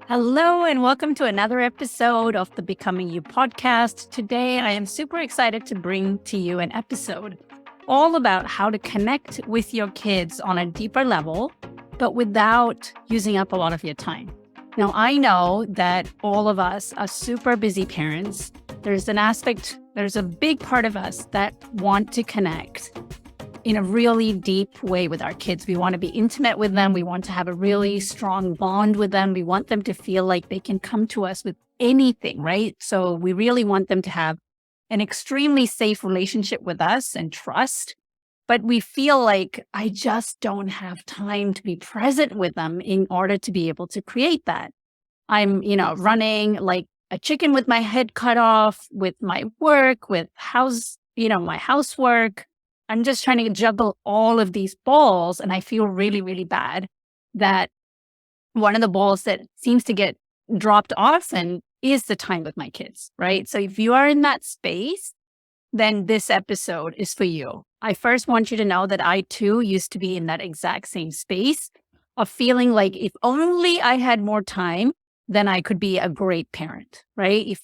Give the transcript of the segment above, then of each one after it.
Hello, and welcome to another episode of the Becoming You podcast. Today, I am super excited to bring to you an episode all about how to connect with your kids on a deeper level, but without using up a lot of your time. Now, I know that all of us are super busy parents. There's a big part of us that want to connect in a really deep way with our kids. We want to be intimate with them. We want to have a really strong bond with them. We want them to feel like they can come to us with anything, right? So we really want them to have an extremely safe relationship with us and trust. But we feel like I just don't have time to be present with them in order to be able to create that. I'm, running like a chicken with my head cut off with my work, with my housework. I'm just trying to juggle all of these balls, and I feel really, really bad that one of the balls that seems to get dropped often is the time with my kids, right? So if you are in that space, then this episode is for you. I first want you to know that I too used to be in that exact same space of feeling like if only I had more time, then I could be a great parent, right? If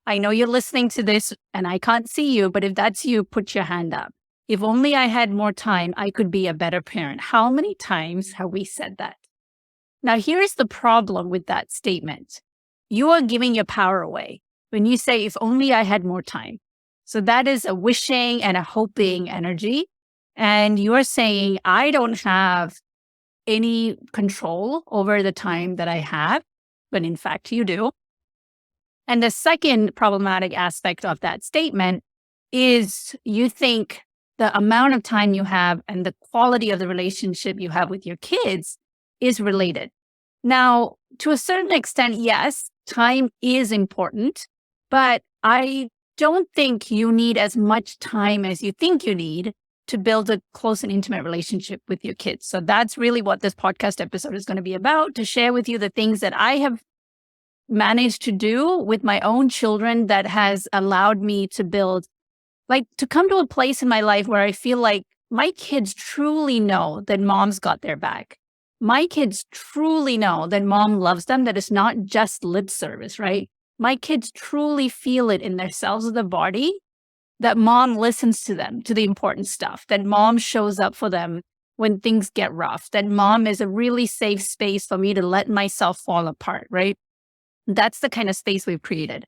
I know you're listening to this and I can't see you, but if that's you, put your hand up. If only I had more time, I could be a better parent. How many times have we said that? Now, here's the problem with that statement. You are giving your power away when you say, if only I had more time. So that is a wishing and a hoping energy. And you are saying, I don't have any control over the time that I have, but in fact, you do. And the second problematic aspect of that statement is you think the amount of time you have and the quality of the relationship you have with your kids is related. Now, to a certain extent, yes, time is important, but I don't think you need as much time as you think you need to build a close and intimate relationship with your kids. So that's really what this podcast episode is going to be about, to share with you the things that I have managed to do with my own children that has allowed me to to come to a place in my life where I feel like my kids truly know that mom's got their back. My kids truly know that mom loves them, that it's not just lip service, right? My kids truly feel it in their cells of the body that mom listens to them, to the important stuff, that mom shows up for them when things get rough, that mom is a really safe space for me to let myself fall apart, right? That's the kind of space we've created.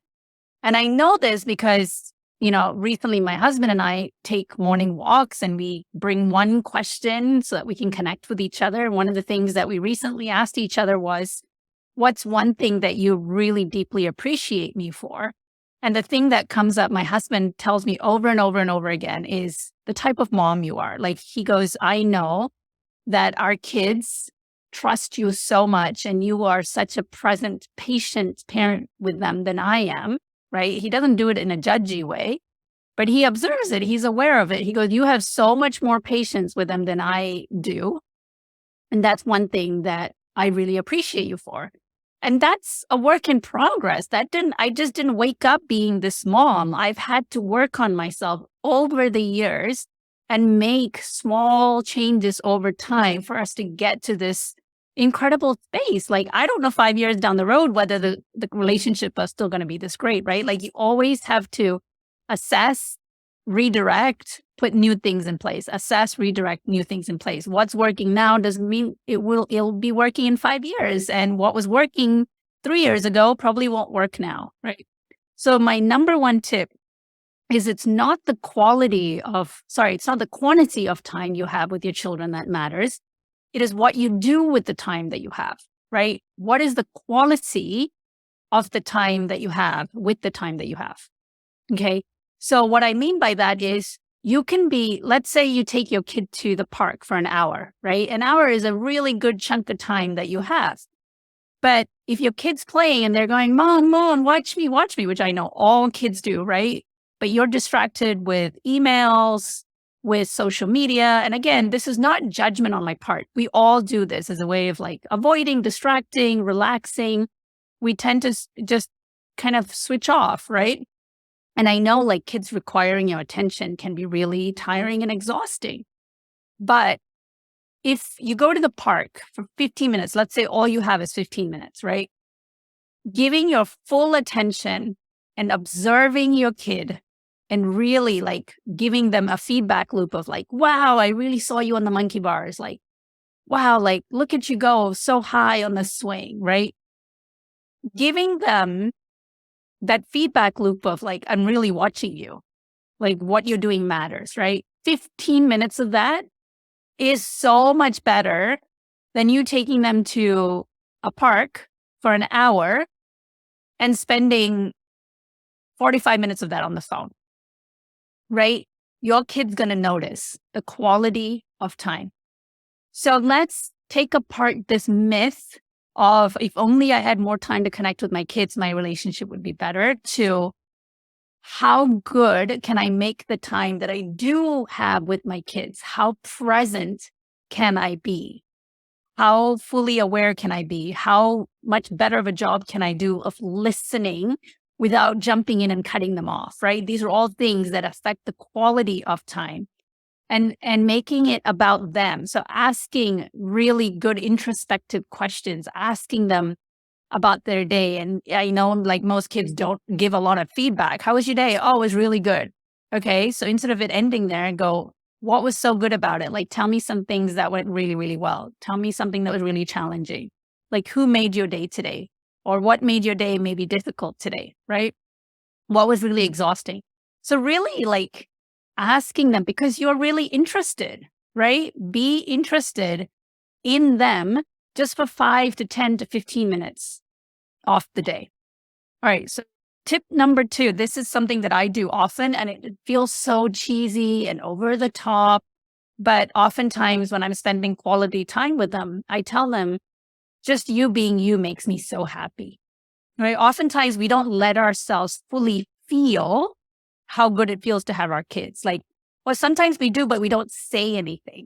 And I know this because recently my husband and I take morning walks and we bring one question so that we can connect with each other. And one of the things that we recently asked each other was, what's one thing that you really deeply appreciate me for? And the thing that comes up, my husband tells me over and over and over again, is the type of mom you are. Like he goes, I know that our kids trust you so much and you are such a present, patient parent with them than I am. Right? He doesn't do it in a judgy way, but he observes it. He's aware of it. He goes, you have so much more patience with them than I do. And that's one thing that I really appreciate you for. And that's a work in progress. I just didn't wake up being this mom. I've had to work on myself over the years and make small changes over time for us to get to this incredible space. Like, I don't know 5 years down the road whether the relationship is still going to be this great, right? Like, you always have to assess, redirect, put new things in place. Assess, redirect, new things in place. What's working now doesn't mean it'll be working in 5 years. And what was working 3 years ago probably won't work now, right? So my number one tip is it's not the quantity of time you have with your children that matters. It is what you do with the time that you have, right? What is the quality of the time that you have with the time that you have? Okay. So what I mean by that is you can let's say you take your kid to the park for an hour, right? An hour is a really good chunk of time that you have. But if your kid's playing and they're going, Mom, watch me, which I know all kids do, right? But you're distracted with emails, with social media. And again, this is not judgment on my part. We all do this as a way of like avoiding, distracting, relaxing. We tend to just kind of switch off, right? And I know like kids requiring your attention can be really tiring and exhausting. But if you go to the park for 15 minutes, let's say all you have is 15 minutes, right? giving your full attention and observing your kid and really like giving them a feedback loop of like, wow, I really saw you on the monkey bars. Like, wow, like, look at you go so high on the swing, right? Giving them that feedback loop of like, I'm really watching you, like what you're doing matters, right? 15 minutes of that is so much better than you taking them to a park for an hour and spending 45 minutes of that on the phone, right? Your kid's going to notice the quality of time. So let's take apart this myth of if only I had more time to connect with my kids, my relationship would be better, to how good can I make the time that I do have with my kids? How present can I be? How fully aware can I be? How much better of a job can I do of listening without jumping in and cutting them off, right? These are all things that affect the quality of time and making it about them. So asking really good introspective questions, asking them about their day. And I know like most kids don't give a lot of feedback. How was your day? Oh, it was really good. Okay. So instead of it ending there and go, what was so good about it? Like, tell me some things that went really, really well. Tell me something that was really challenging. Like, who made your day today? Or what made your day maybe difficult today? Right? What was really exhausting? So really like asking them because you're really interested, right? Be interested in them just for 5 to 10 to 15 minutes off the day. All right. So tip number 2, this is something that I do often and it feels so cheesy and over the top. But oftentimes when I'm spending quality time with them, I tell them just you being you makes me so happy. Right? Oftentimes we don't let ourselves fully feel how good it feels to have our kids. Like, well, sometimes we do, but we don't say anything.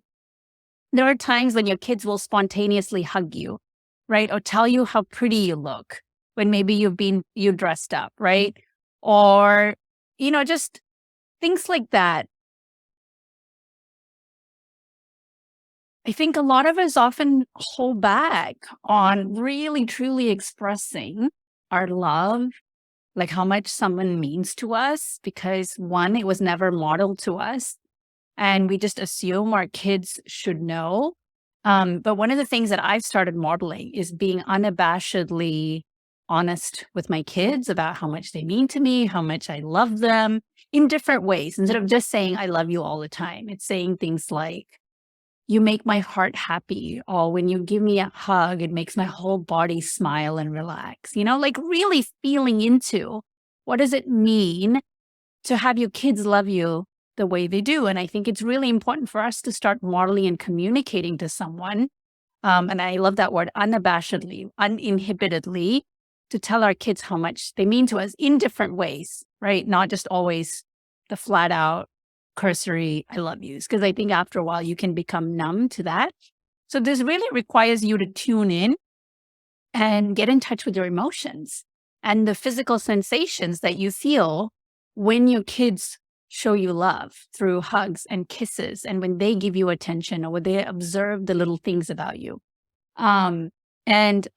There are times when your kids will spontaneously hug you, right? Or tell you how pretty you look when maybe you dressed up, right? Or, just things like that. I think a lot of us often hold back on really truly expressing our love, like how much someone means to us, because one, it was never modeled to us. And we just assume our kids should know. But one of the things that I've started modeling is being unabashedly honest with my kids about how much they mean to me, how much I love them in different ways. Instead of just saying, I love you all the time, it's saying things like, you make my heart happy. Or when you give me a hug, it makes my whole body smile and relax. Like really feeling into what does it mean to have your kids love you the way they do. And I think it's really important for us to start modeling and communicating to someone. And I love that word, unabashedly, uninhibitedly, to tell our kids how much they mean to us in different ways, right? Not just always the flat out cursory, I love yous. Because I think after a while you can become numb to that. So this really requires you to tune in and get in touch with your emotions and the physical sensations that you feel when your kids show you love through hugs and kisses, and when they give you attention or when they observe the little things about you. And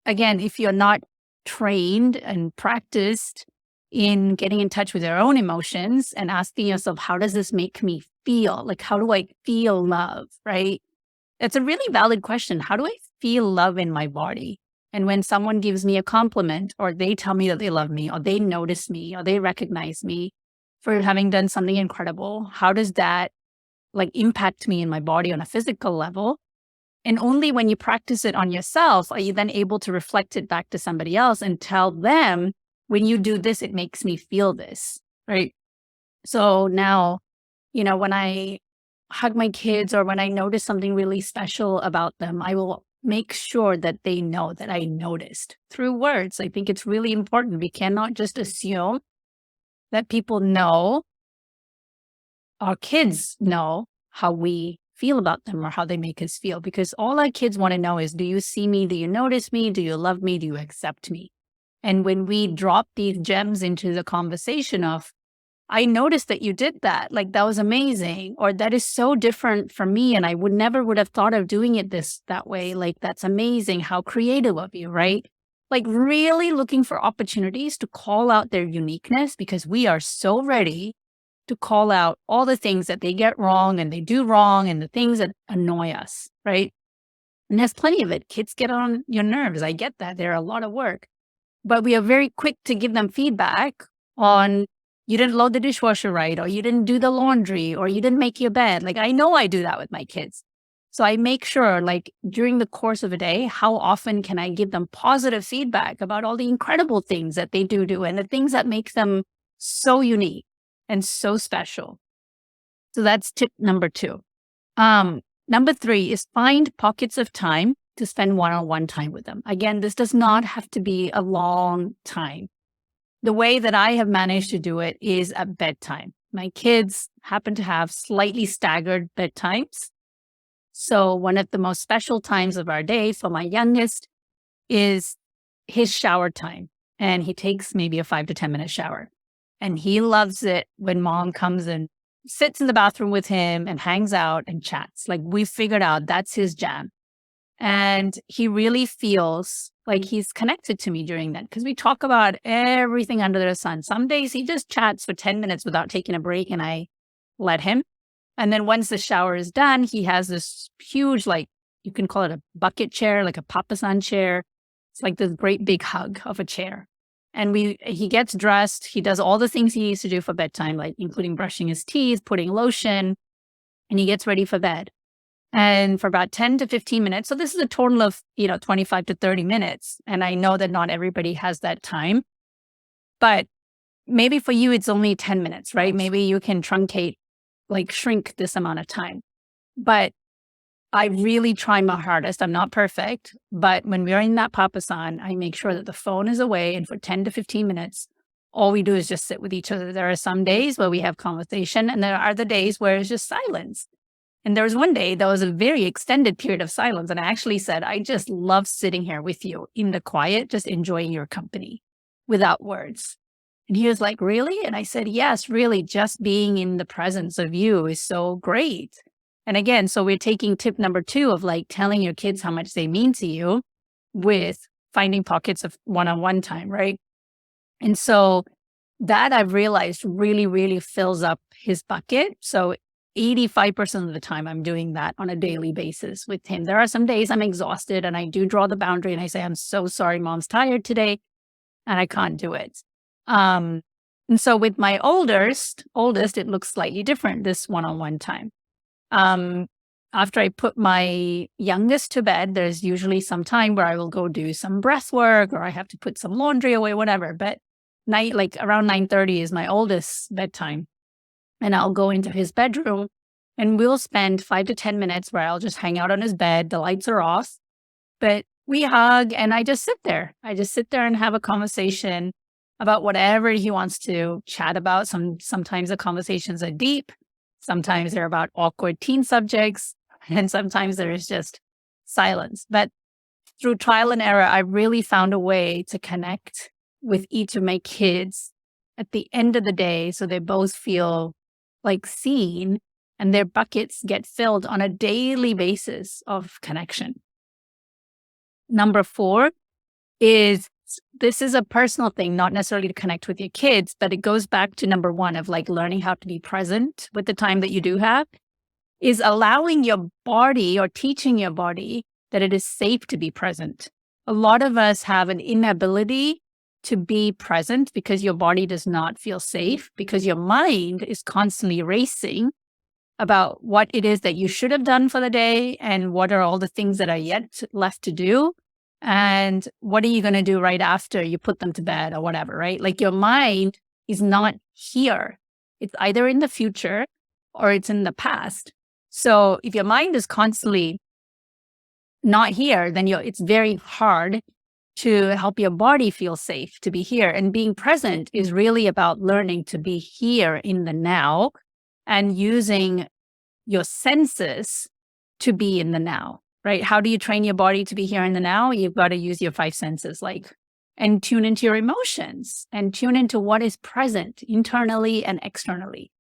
again, if you're not trained and practiced in getting in touch with your own emotions and asking yourself, how does this make me feel? Like, how do I feel love? Right? It's a really valid question. How do I feel love in my body? And when someone gives me a compliment or they tell me that they love me or they notice me or they recognize me for having done something incredible, how does that like impact me in my body on a physical level? And only when you practice it on yourself are you then able to reflect it back to somebody else and tell them, when you do this, it makes me feel this, right? So now, when I hug my kids or when I notice something really special about them, I will make sure that they know that I noticed through words. I think it's really important. We cannot just assume that people know, our kids know how we feel about them or how they make us feel, because all our kids want to know is, do you see me? Do you notice me? Do you love me? Do you accept me? And when we drop these gems into the conversation of, I noticed that you did that, like that was amazing, or that is so different from me and I never would have thought of doing it that way, like that's amazing, how creative of you, right? like really looking for opportunities to call out their uniqueness, because we are so ready to call out all the things that they get wrong and they do wrong and the things that annoy us, right? And there's plenty of it. Kids get on your nerves. I get that. They're a lot of work. But we are very quick to give them feedback on, you didn't load the dishwasher right, or you didn't do the laundry, or you didn't make your bed. Like, I know I do that with my kids. So I make sure, like, during the course of a day, how often can I give them positive feedback about all the incredible things that they do and the things that make them so unique and so special. So that's tip number 2. Number 3 is find pockets of time to spend one-on-one time with them. Again, this does not have to be a long time. The way that I have managed to do it is at bedtime. My kids happen to have slightly staggered bedtimes. So one of the most special times of our day for my youngest is his shower time. And he takes maybe a 5 to 10 minute shower. And he loves it when mom comes and sits in the bathroom with him and hangs out and chats. Like, we figured out that's his jam. And he really feels like he's connected to me during that, because we talk about everything under the sun. Some days he just chats for 10 minutes without taking a break, and I let him. And then once the shower is done, he has this huge, like, you can call it a bucket chair, like a papasan chair. It's like this great big hug of a chair. And he gets dressed. He does all the things he needs to do for bedtime, like including brushing his teeth, putting lotion, and he gets ready for bed. And for about 10 to 15 minutes. So this is a total of, 25 to 30 minutes. And I know that not everybody has that time, but maybe for you, it's only 10 minutes, right? Maybe you can shrink this amount of time. But I really try my hardest. I'm not perfect, but when we're in that papasan, I make sure that the phone is away. And for 10 to 15 minutes, all we do is just sit with each other. There are some days where we have conversation, and there are the days where it's just silence. And there was one day that was a very extended period of silence. And I actually said, I just love sitting here with you in the quiet, just enjoying your company without words. And he was like, really? And I said, yes, really. Just being in the presence of you is so great. And again, so we're taking tip number 2 of like telling your kids how much they mean to you with finding pockets of one-on-one time, right? And so that I've realized really, really fills up his bucket. So 85% of the time I'm doing that on a daily basis with him. There are some days I'm exhausted and I do draw the boundary and I say, I'm so sorry, mom's tired today and I can't do it. And so with my oldest, it looks slightly different, this one-on-one time. After I put my youngest to bed, there's usually some time where I will go do some breath work, or I have to put some laundry away, whatever. But around 9:30 is my oldest's bedtime. And I'll go into his bedroom and we'll spend 5 to 10 minutes where I'll just hang out on his bed. The lights are off, but we hug and I just sit there. I just sit there and have a conversation about whatever he wants to chat about. Sometimes the conversations are deep. Sometimes they're about awkward teen subjects. And sometimes there is just silence. But through trial and error, I really found a way to connect with each of my kids at the end of the day, so they both feel like seen and their buckets get filled on a daily basis of connection. Number 4 is, this is a personal thing, not necessarily to connect with your kids, but it goes back to number 1 of like learning how to be present with the time that you do have, is allowing your body or teaching your body that it is safe to be present. A lot of us have an inability to be present because your body does not feel safe, because your mind is constantly racing about what it is that you should have done for the day and what are all the things that are yet left to do. And what are you going to do right after you put them to bed or whatever, right? Like, your mind is not here. It's either in the future or it's in the past. So if your mind is constantly not here, then it's very hard to help your body feel safe to be here. And being present is really about learning to be here in the now and using your senses to be in the now, right? How do you train your body to be here in the now? You've got to use your 5 senses, and tune into your emotions and tune into what is present internally and externally.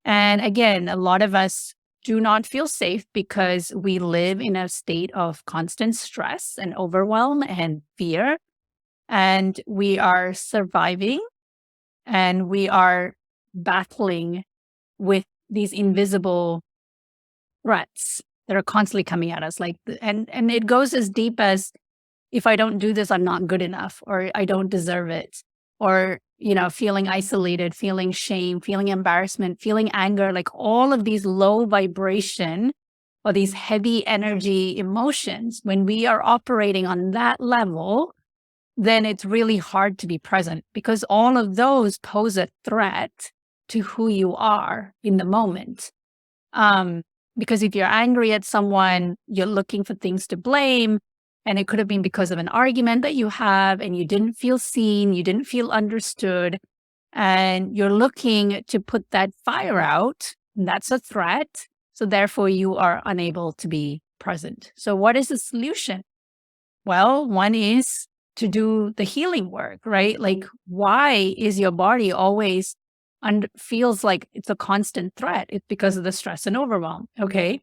And again, a lot of us do not feel safe because we live in a state of constant stress and overwhelm and fear. and we are surviving and we are battling with these invisible threats that are constantly coming at us. And it goes as deep as, if I don't do this, I'm not good enough, or I don't deserve it, or, feeling isolated, feeling shame, feeling embarrassment, feeling anger, like all of these low vibration or these heavy energy emotions. When we are operating on that level, then it's really hard to be present, because all of those pose a threat to who you are in the moment. Because if you're angry at someone, you're looking for things to blame. And it could have been because of an argument that you have and you didn't feel seen, you didn't feel understood, and you're looking to put that fire out. And that's a threat. So therefore, you are unable to be present. So what is the solution? Well, one is to do the healing work, right? Like, why is your body always feels like it's a constant threat? It's because of the stress and overwhelm. Okay.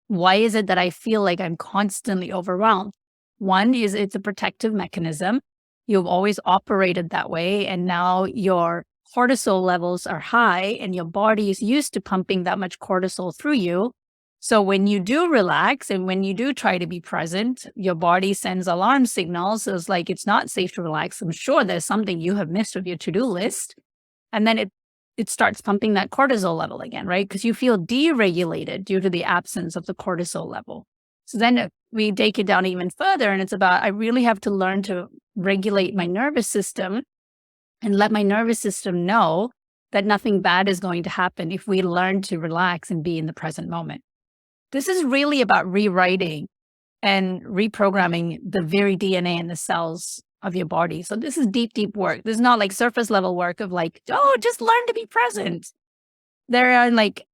Why is it that I feel like I'm constantly overwhelmed? One is it's a protective mechanism. You've always operated that way, and now your cortisol levels are high and your body is used to pumping that much cortisol through you. So when you do relax and when you do try to be present, your body sends alarm signals. So it's like, it's not safe to relax. I'm sure there's something you have missed with your to-do list. And then it starts pumping that cortisol level again, right? Because you feel deregulated due to the absence of the cortisol level. So then we take it down even further, and it's about, I really have to learn to regulate my nervous system and let my nervous system know that nothing bad is going to happen if we learn to relax and be in the present moment. This is really about rewriting and reprogramming the very DNA in the cells of your body. So this is deep, deep work. This is not like surface level work of like, oh, just learn to be present. There are like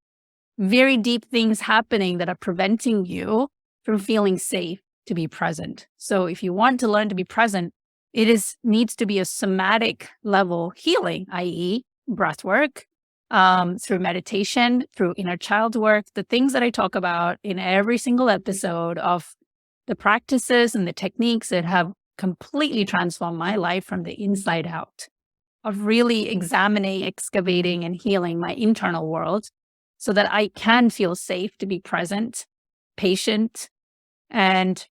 very deep things happening that are preventing you from feeling safe to be present. So if you want to learn to be present, needs to be a somatic level healing, i.e. breath work, through meditation, through inner child work, the things that I talk about in every single episode of the practices and the techniques that have completely transformed my life from the inside out, of really examining, excavating, and healing my internal world so that I can feel safe to be present, patient, and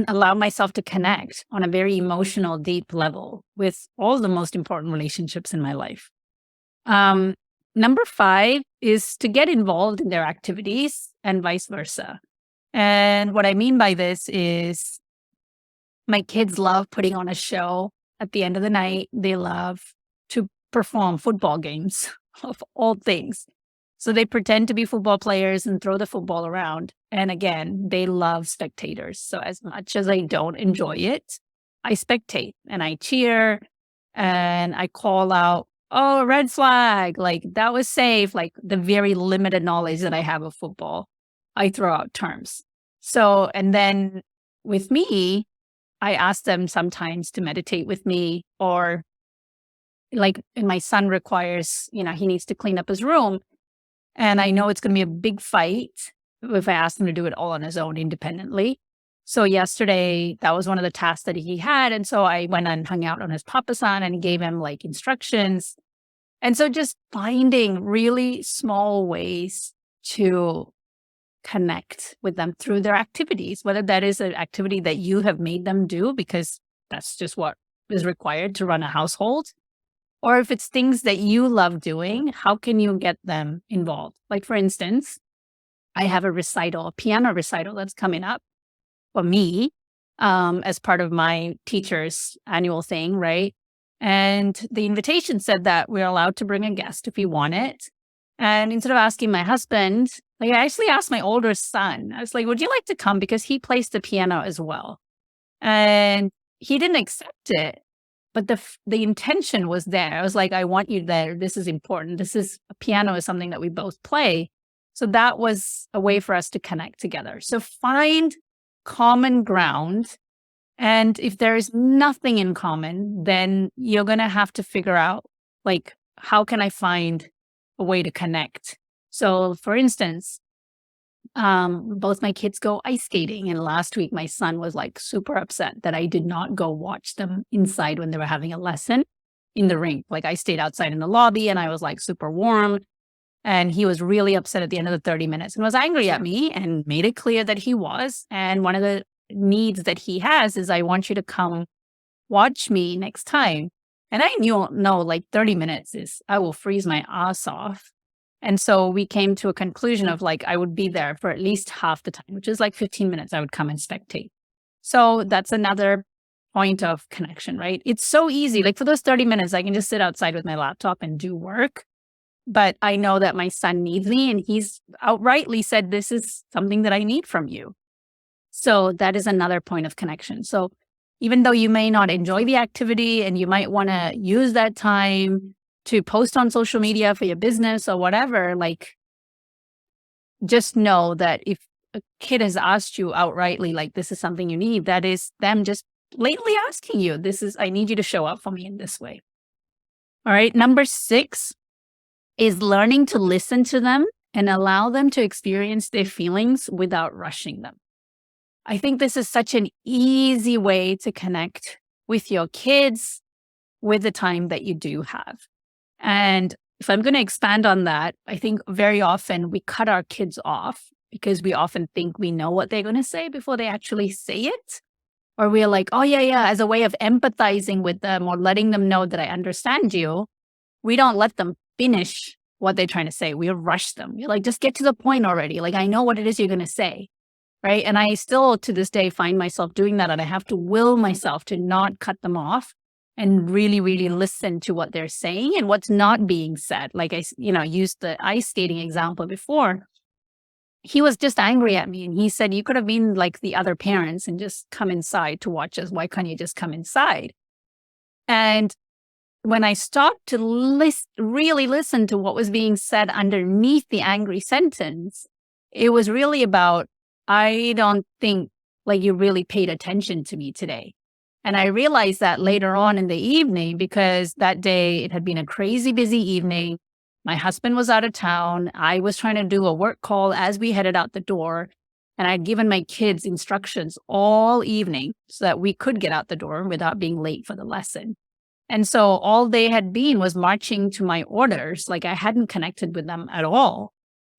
allow myself to connect on a very emotional, deep level with all the most important relationships in my life. Number 5 is to get involved in their activities and vice versa. And what I mean by this is, my kids love putting on a show at the end of the night. They love to perform football games of all things. So they pretend to be football players and throw the football around. And again, they love spectators. So as much as I don't enjoy it, I spectate and I cheer and I call out, oh, red flag, like that was safe, like the very limited knowledge that I have of football. I throw out terms. So, and then with me, I ask them sometimes to meditate with me, or like, and my son requires, he needs to clean up his room. And I know it's going to be a big fight if I ask him to do it all on his own independently. So yesterday, that was one of the tasks that he had. And so I went and hung out on his papasan and gave him like instructions. And so just finding really small ways to connect with them through their activities, whether that is an activity that you have made them do because that's just what is required to run a household, or if it's things that you love doing, how can you get them involved? Like, for instance, I have a piano recital that's coming up for me as part of my teacher's annual thing, right? And the invitation said that we're allowed to bring a guest if we want it. And instead of asking my husband, like, I actually asked my older son, I was like, would you like to come? Because he plays the piano as well. And he didn't accept it. But the intention was there. I was like, I want you there. This is important. A piano is something that we both play. So that was a way for us to connect together. So find common ground. And if there is nothing in common, then you're going to have to figure out, like, how can I find a way to connect? So for instance, both my kids go ice skating. And last week, my son was like super upset that I did not go watch them inside when they were having a lesson in the rink. Like I stayed outside in the lobby and I was like super warm. And he was really upset at the end of the 30 minutes and was angry at me and made it clear that he was. And one of the needs that he has is I want you to come watch me next time. And I knew, no, like 30 minutes is, I will freeze my ass off. And so we came to a conclusion of like, I would be there for at least half the time, which is like 15 minutes. I would come and spectate. So that's another point of connection, right? It's so easy. Like for those 30 minutes, I can just sit outside with my laptop and do work. But I know that my son needs me and he's outrightly said, this is something that I need from you. So that is another point of connection. So even though you may not enjoy the activity and you might want to use that time to post on social media for your business or whatever, like just know that if a kid has asked you outrightly, like this is something you need, that is them just blatantly asking you, I need you to show up for me in this way. All right. Number 6 is learning to listen to them and allow them to experience their feelings without rushing them. I think this is such an easy way to connect with your kids with the time that you do have. And if I'm going to expand on that, I think very often we cut our kids off because we often think we know what they're going to say before they actually say it. Or we're like, oh, yeah, as a way of empathizing with them or letting them know that I understand you. We don't let them finish what they're trying to say. We rush them. You're like, just get to the point already. Like, I know what it is you're going to say. Right. And I still to this day find myself doing that. And I have to will myself to not cut them off and really, really listen to what they're saying and what's not being said. Like I, used the ice skating example before. He was just angry at me. And he said, you could have been like the other parents and just come inside to watch us. Why can't you just come inside? And when I stopped to really listen to what was being said underneath the angry sentence, it was really about, I don't think like you really paid attention to me today. And I realized that later on in the evening, because that day it had been a crazy busy evening. My husband was out of town. I was trying to do a work call as we headed out the door. And I'd given my kids instructions all evening so that we could get out the door without being late for the lesson. And so all they had been was marching to my orders. Like I hadn't connected with them at all.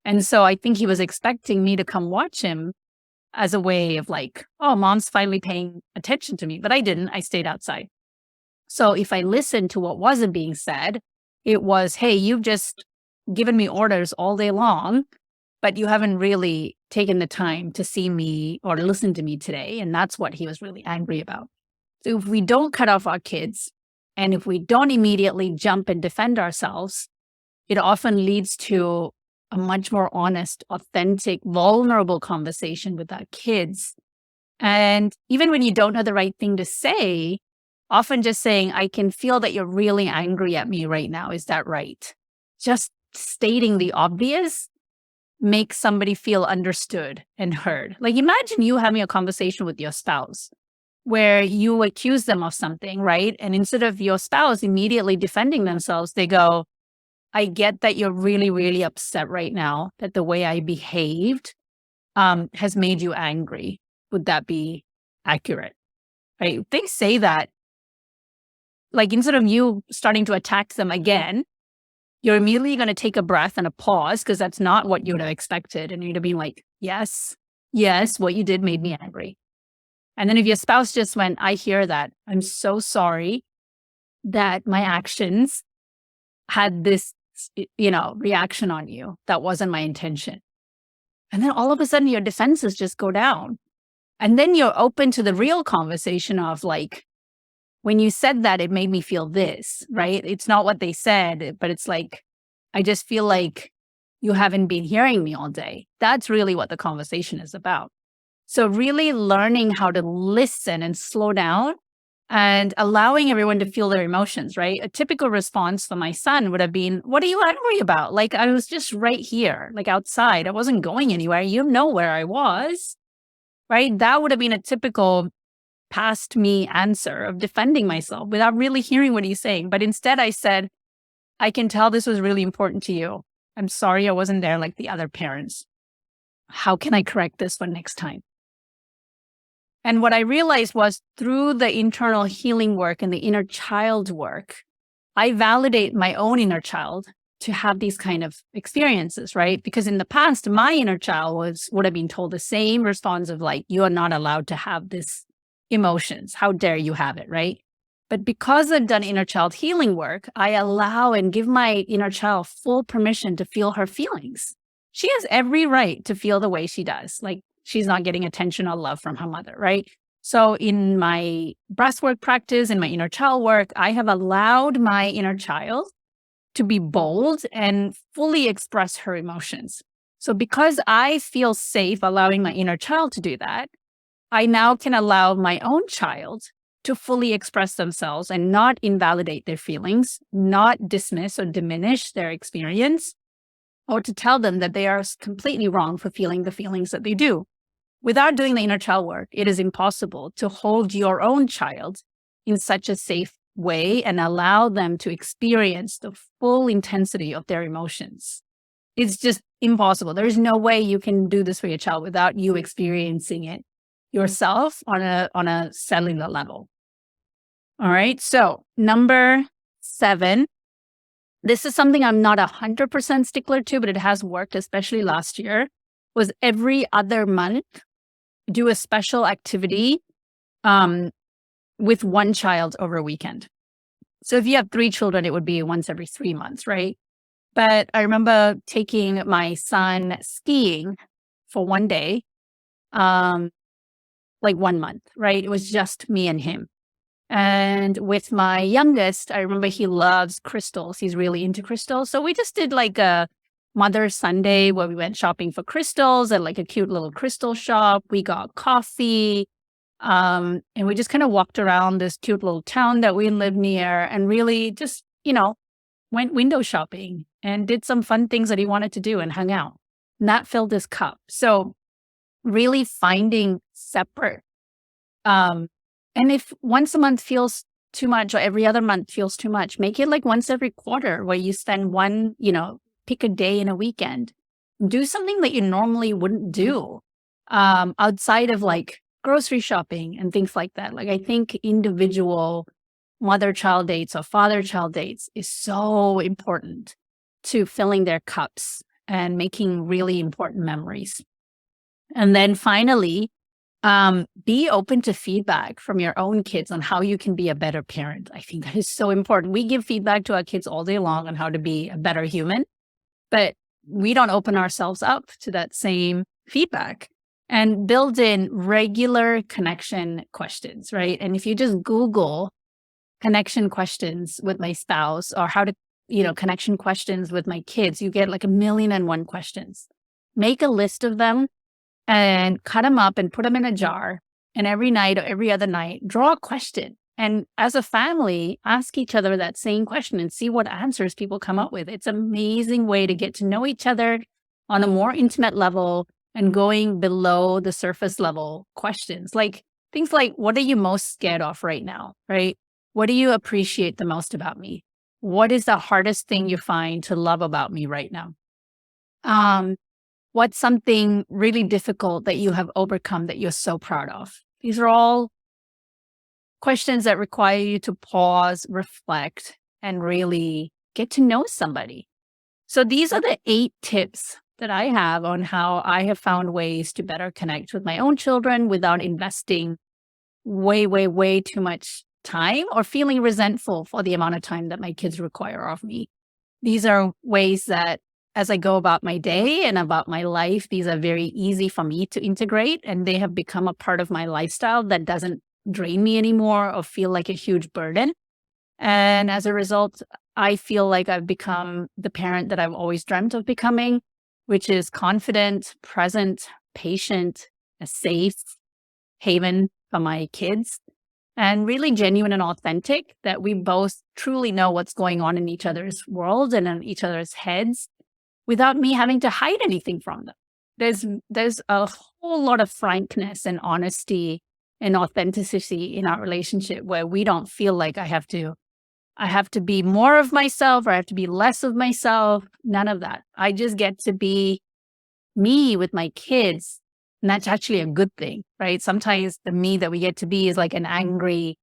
And so I think he was expecting me to come watch him as a way of like, oh, mom's finally paying attention to me. But I didn't. I stayed outside. So if I listened to what wasn't being said, it was, hey, you've just given me orders all day long, but you haven't really taken the time to see me or listen to me today. And that's what he was really angry about. So if we don't cut off our kids and if we don't immediately jump and defend ourselves, it often leads to a much more honest, authentic, vulnerable conversation with our kids. And even when you don't know the right thing to say, often just saying, I can feel that you're really angry at me right now. Is that right? Just stating the obvious makes somebody feel understood and heard. Like imagine you having a conversation with your spouse where you accuse them of something, right? And instead of your spouse immediately defending themselves, they go, I get that you're really, really upset right now that the way I behaved has made you angry. Would that be accurate? Right? If they say that, like instead of you starting to attack them again, you're immediately going to take a breath and a pause because that's not what you would have expected. And you'd have been like, yes, what you did made me angry. And then if your spouse just went, I hear that. I'm so sorry that my actions had this reaction on you. That wasn't my intention. And then all of a sudden your defenses just go down. And then you're open to the real conversation of like, when you said that, it made me feel this, right? It's not what they said, but it's like, I just feel like you haven't been hearing me all day. That's really what the conversation is about. So really learning how to listen and slow down and allowing everyone to feel their emotions, right? A typical response for my son would have been, what are you angry about? Like, I was just right here, like outside. I wasn't going anywhere. You know where I was, right? That would have been a typical past me answer of defending myself without really hearing what he's saying. But instead I said, I can tell this was really important to you. I'm sorry I wasn't there like the other parents. how can I correct this for next time? And what I realized was through the internal healing work and the inner child work, I validate my own inner child to have these kind of experiences, right? Because in the past, my inner child would have been told the same response of like, you are not allowed to have this emotions. How dare you have it, right? But because I've done inner child healing work, I allow and give my inner child full permission to feel her feelings. She has every right to feel the way she does. Like she's not getting attention or love from her mother, right? So in my breathwork practice, in my inner child work, I have allowed my inner child to be bold and fully express her emotions. So because I feel safe allowing my inner child to do that, I now can allow my own child to fully express themselves and not invalidate their feelings, not dismiss or diminish their experience, or to tell them that they are completely wrong for feeling the feelings that they do. Without doing the inner child work, it is impossible to hold your own child in such a safe way and allow them to experience the full intensity of their emotions. It's just impossible. There is no way you can do this for your child without you experiencing it yourself on a cellular level. All right. So number 7, this is something I'm not 100% stickler to, but it has worked, especially last year, was every other month, do a special activity with one child over a weekend. So if you have 3 children, it would be once every 3 months, right? But I remember taking my son skiing for one day, like 1 month, right? It was just me and him. And with my youngest, I remember he loves crystals. He's really into crystals. So we just did like a Mother's Sunday where we went shopping for crystals at like a cute little crystal shop. We got coffee. And we just kind of walked around this cute little town that we live near and really just, went window shopping and did some fun things that he wanted to do and hung out. And that filled his cup. So really finding separate. And if once a month feels too much or every other month feels too much, make it like once every quarter where you spend pick a day in a weekend. Do something that you normally wouldn't do outside of like grocery shopping and things like that. Like I think individual mother-child dates or father-child dates is so important to filling their cups and making really important memories. And then finally, be open to feedback from your own kids on how you can be a better parent. I think that is so important. We give feedback to our kids all day long on how to be a better human, but we don't open ourselves up to that same feedback and build in regular connection questions, right? And if you just Google connection questions with my spouse or how to, connection questions with my kids, you get like 1,000,001 questions. Make a list of them and cut them up and put them in a jar. And every night or every other night, draw a question. And as a family, ask each other that same question and see what answers people come up with. It's an amazing way to get to know each other on a more intimate level and going below the surface level questions. Like things like, what are you most scared of right now, right? What do you appreciate the most about me? What is the hardest thing you find to love about me right now? What's something really difficult that you have overcome that you're so proud of? These are all questions that require you to pause, reflect, and really get to know somebody. So these are the 8 tips that I have on how I have found ways to better connect with my own children without investing way, way, way too much time or feeling resentful for the amount of time that my kids require of me. These are ways that as I go about my day and about my life, these are very easy for me to integrate, and they have become a part of my lifestyle that doesn't drain me anymore or feel like a huge burden. And as a result, I feel like I've become the parent that I've always dreamt of becoming, which is confident, present, patient, a safe haven for my kids, and really genuine and authentic, that we both truly know what's going on in each other's world and in each other's heads without me having to hide anything from them. There's a whole lot of frankness and honesty and authenticity in our relationship where we don't feel like I have to be more of myself or I have to be less of myself. None of that. I just get to be me with my kids. And that's actually a good thing, right? Sometimes the me that we get to be is like an angry,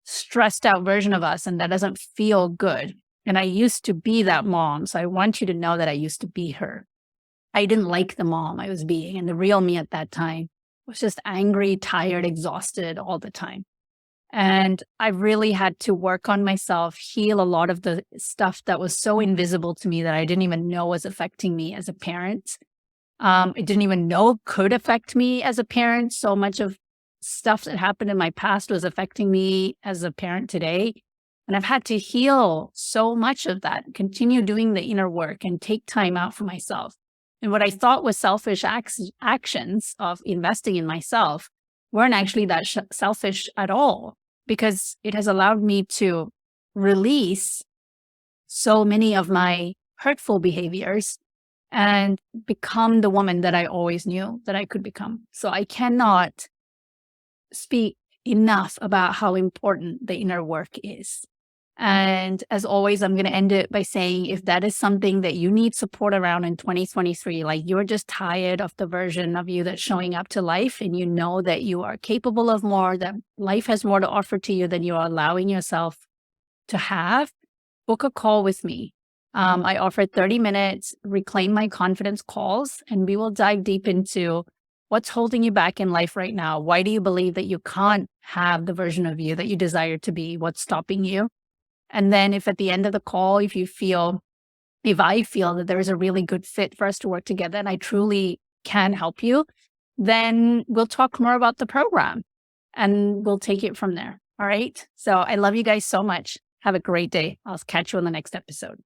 stressed out version of us, and that doesn't feel good. And I used to be that mom. So I want you to know that I used to be her. I didn't like the mom I was being. And the real me at that time was just angry, tired, exhausted all the time. And I really had to work on myself, heal a lot of the stuff that was so invisible to me that I didn't even know was affecting me as a parent. I didn't even know could affect me as a parent. So much of stuff that happened in my past was affecting me as a parent today. And I've had to heal so much of that, continue doing the inner work and take time out for myself. And what I thought was selfish actions of investing in myself weren't actually that selfish at all, because it has allowed me to release so many of my hurtful behaviors and become the woman that I always knew that I could become. So I cannot speak enough about how important the inner work is. And as always, I'm going to end it by saying, if that is something that you need support around in 2023, like you're just tired of the version of you that's showing up to life, and you know that you are capable of more, that life has more to offer to you than you are allowing yourself to have, book a call with me. I offer 30 minutes, reclaim my confidence calls, and we will dive deep into what's holding you back in life right now. Why do you believe that you can't have the version of you that you desire to be? What's stopping you? And then if at the end of the call, if I feel that there is a really good fit for us to work together and I truly can help you, then we'll talk more about the program and we'll take it from there. All right. So I love you guys so much. Have a great day. I'll catch you on the next episode.